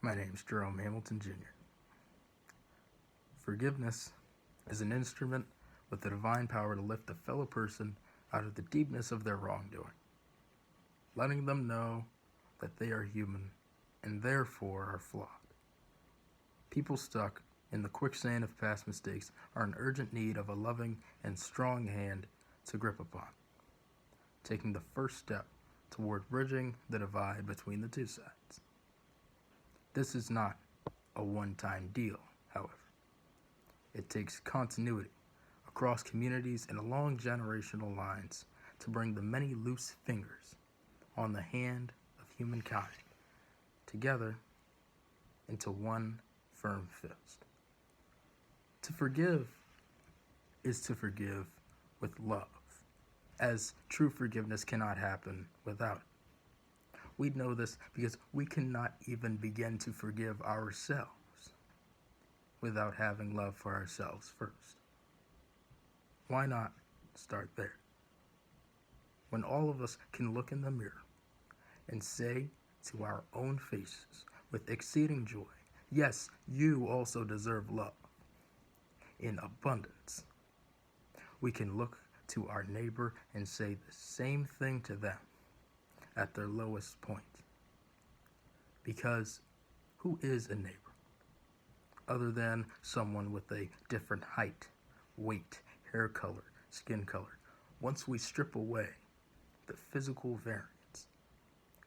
My name's Jerome Hamilton Jr. Forgiveness is an instrument with the divine power to lift a fellow person out of the deepness of their wrongdoing, letting them know that they are human and therefore are flawed. People stuck in the quicksand of past mistakes are in urgent need of a loving and strong hand to grip upon, taking the first step toward bridging the divide between the two sides. This is not a one-time deal, however. It takes continuity across communities and along generational lines to bring the many loose fingers on the hand of humankind together into one firm fist. To forgive is to forgive with love, as true forgiveness cannot happen without it. We know this because we cannot even begin to forgive ourselves without having love for ourselves first. Why not start there? When all of us can look in the mirror and say to our own faces with exceeding joy, yes, you also deserve love in abundance. We can look to our neighbor and say the same thing to them at their lowest point. Because who is a neighbor other than someone with a different height, weight, hair color, skin color? Once we strip away the physical variance,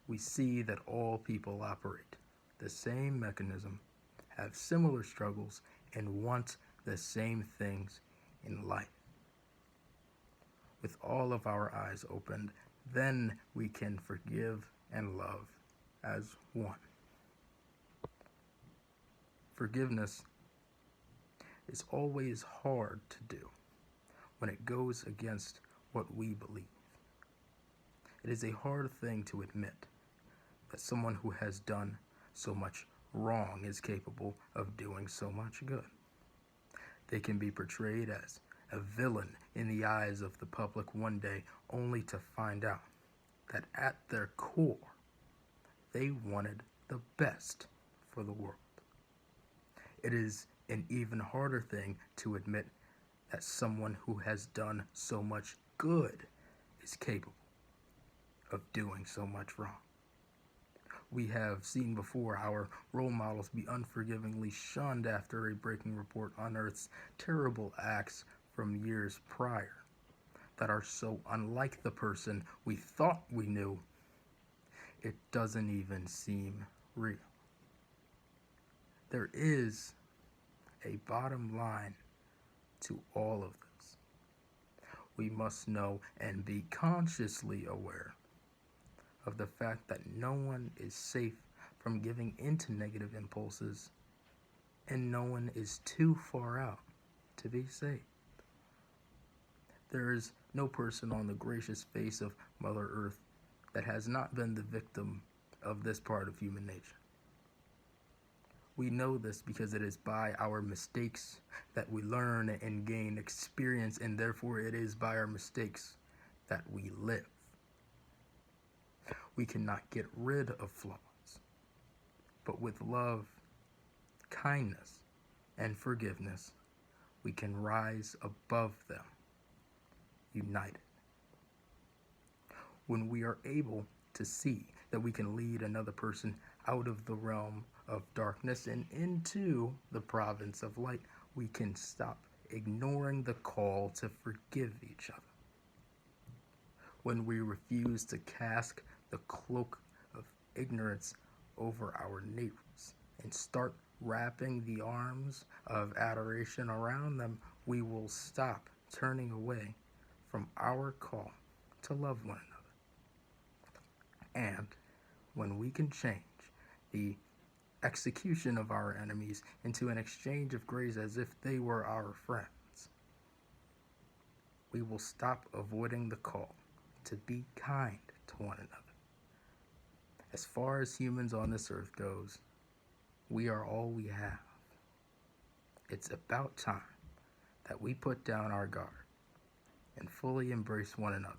we see that all people operate the same mechanism, have similar struggles, and want the same things in life. With all of our eyes opened, then we can forgive and love as one. Forgiveness is always hard to do when it goes against what we believe. It is a hard thing to admit that someone who has done so much wrong is capable of doing so much good. They can be portrayed as a villain in the eyes of the public one day, only to find out that at their core, they wanted the best for the world. It is an even harder thing to admit that someone who has done so much good is capable of doing so much wrong. We have seen before our role models be unforgivingly shunned after a breaking report unearths terrible acts from years prior that are so unlike the person we thought we knew, it doesn't even seem real. There is a bottom line to all of this. We must know and be consciously aware of the fact that no one is safe from giving into negative impulses, and no one is too far out to be saved. There is no person on the gracious face of Mother Earth that has not been the victim of this part of human nature. We know this because it is by our mistakes that we learn and gain experience, and therefore it is by our mistakes that we live. We cannot get rid of flaws, but with love, kindness, and forgiveness, we can rise above them, united. When we are able to see that we can lead another person out of the realm of darkness and into the province of light, we can stop ignoring the call to forgive each other. When we refuse to cast the cloak of ignorance over our neighbors and start wrapping the arms of adoration around them, we will stop turning away from our call to love one another. And when we can change the execution of our enemies into an exchange of grace as if they were our friends, we will stop avoiding the call to be kind to one another. As far as humans on this earth goes, we are all we have. It's about time that we put down our guard and fully embrace one another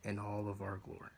in all of our glory.